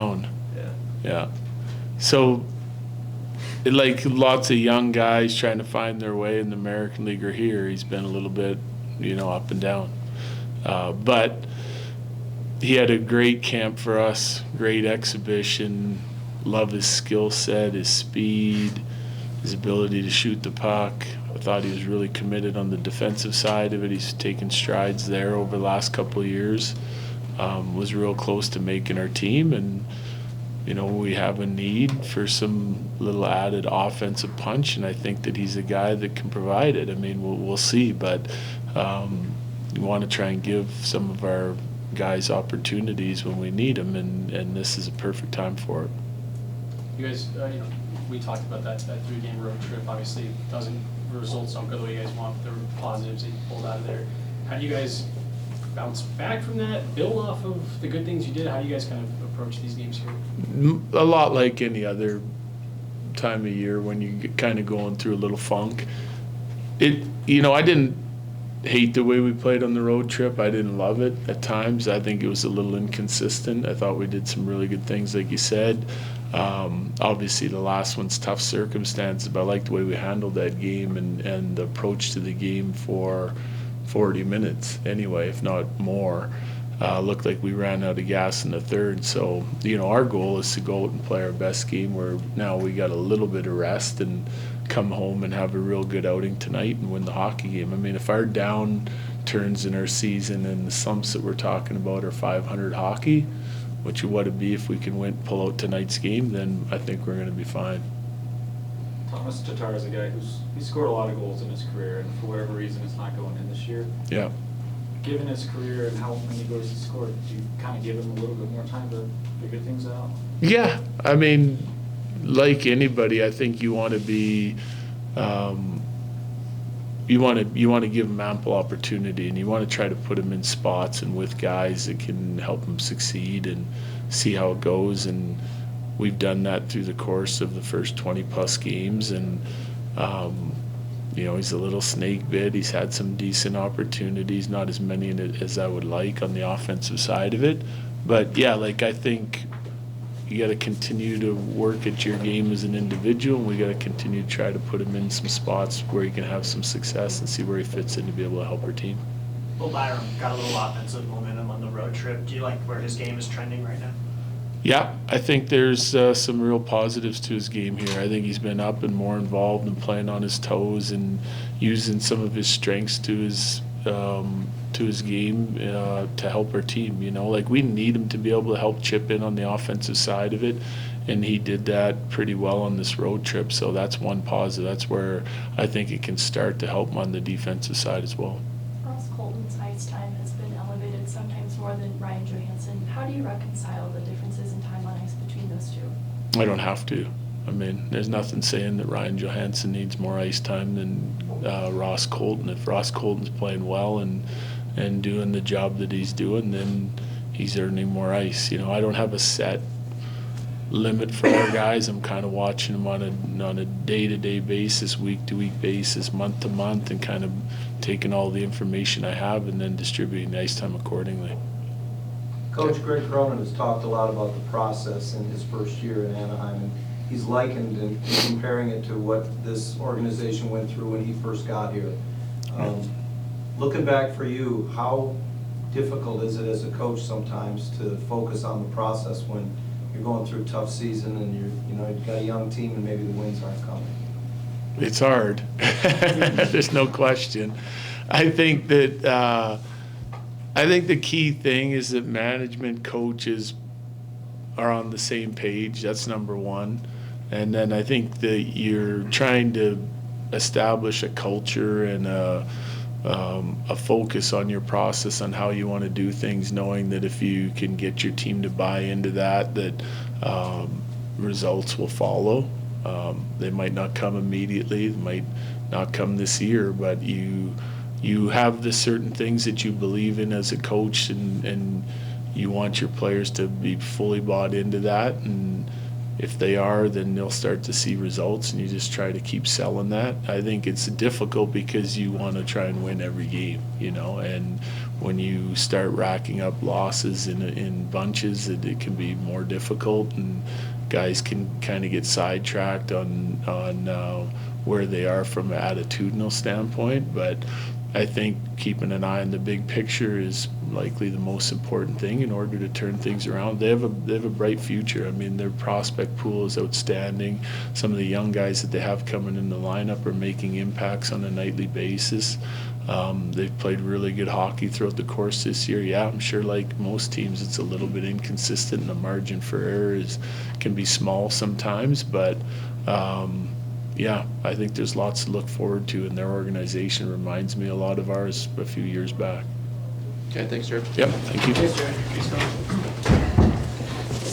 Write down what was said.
Yeah. Yeah. So, like lots of young guys trying to find their way in the American League or here, he's been a little bit, up and down. But he had a great camp for us, great exhibition. Love his skill set, his speed, his ability to shoot the puck. I thought he was really committed on the defensive side of it. He's taken strides there over the last couple of years. Was real close to making our team, and we have a need for some little added offensive punch, and I think that he's a guy that can provide it. I mean, we'll see, but we want to try and give some of our guys opportunities when we need them, and this is a perfect time for it. You guys, we talked about that 3-game road trip. Obviously, results don't go the way you guys want, but there were positives that you pulled out of there. How do you guys bounce back from that, build off of the good things you did? How do you guys kind of approach these games here? A lot like any other time of year when you get kind of going through a little funk. I didn't hate the way we played on the road trip. I didn't love it at times. I think it was a little inconsistent. I thought we did some really good things, like you said. Obviously, the last one's tough circumstances, but I like the way we handled that game and the approach to the game for 40 minutes anyway, if not more. Looked like we ran out of gas in the third. So, our goal is to go out and play our best game where now we got a little bit of rest and come home and have a real good outing tonight and win the hockey game. I mean, if our down turns in our season and the slumps that we're talking about are 500 hockey, which would it be if we can pull out tonight's game, then I think we're going to be fine. Thomas Tatar is a guy he's scored a lot of goals in his career, and for whatever reason, it's not going in this year. Yeah. Given his career and how many goals he scored, do you kind of give him a little bit more time to figure things out? Yeah, I mean, like anybody, I think you want to be, you want to give him ample opportunity, and you want to try to put him in spots and with guys that can help him succeed and see how it goes. And we've done that through the course of the first 20-plus games, and he's a little snake bit. He's had some decent opportunities, not as many as I would like on the offensive side of it. But, yeah, I think you got to continue to work at your game as an individual, and we got to continue to try to put him in some spots where he can have some success and see where he fits in to be able to help our team. Well, Byram got a little offensive momentum on the road trip. Do you like where his game is trending right now? Yeah, I think there's some real positives to his game here. I think he's been up and more involved and playing on his toes and using some of his strengths to his game to help our team. We need him to be able to help chip in on the offensive side of it, and he did that pretty well on this road trip. So that's one positive. That's where I think it can start to help him on the defensive side as well. Ross Colton's ice time has been elevated sometimes more than Ryan Johansson. How do you reconcile the differences in time on ice between those two? I don't have to. I mean, there's nothing saying that Ryan Johansson needs more ice time than Ross Colton. If Ross Colton's playing well and doing the job that he's doing, then he's earning more ice. I don't have a set limit for our guys. I'm kind of watching them on a day-to-day basis, week-to-week basis, month-to-month, and kind of taking all the information I have and then distributing the ice time accordingly. Coach Greg Cronin has talked a lot about the process in his first year in Anaheim, and he's likened and comparing it to what this organization went through when he first got here. Looking back for you, how difficult is it as a coach sometimes to focus on the process when you're going through a tough season and you've got a young team and maybe the wins aren't coming? It's hard. There's no question. I think that the key thing is that management, coaches are on the same page. That's number one. And then I think that you're trying to establish a culture and a focus on your process on how you want to do things, knowing that if you can get your team to buy into that results will follow. They might not come immediately, they might not come this year, but you have the certain things that you believe in as a coach, and you want your players to be fully bought into that, and if they are, then they'll start to see results, and you just try to keep selling that. I think it's difficult because you want to try and win every game, you know, and when you start racking up losses in bunches, it can be more difficult, and guys can kind of get sidetracked on where they are from an attitudinal standpoint. But I think keeping an eye on the big picture is likely the most important thing in order to turn things around. They have a bright future. I mean, their prospect pool is outstanding. Some of the young guys that they have coming in the lineup are making impacts on a nightly basis. They've played really good hockey throughout the course this year. Yeah, I'm sure like most teams, it's a little bit inconsistent, and the margin for error can be small sometimes, but yeah, I think there's lots to look forward to, and their organization reminds me a lot of ours a few years back. Okay, thanks, Jared. Yep, thank you. Thanks, Jared. Thanks, Coach.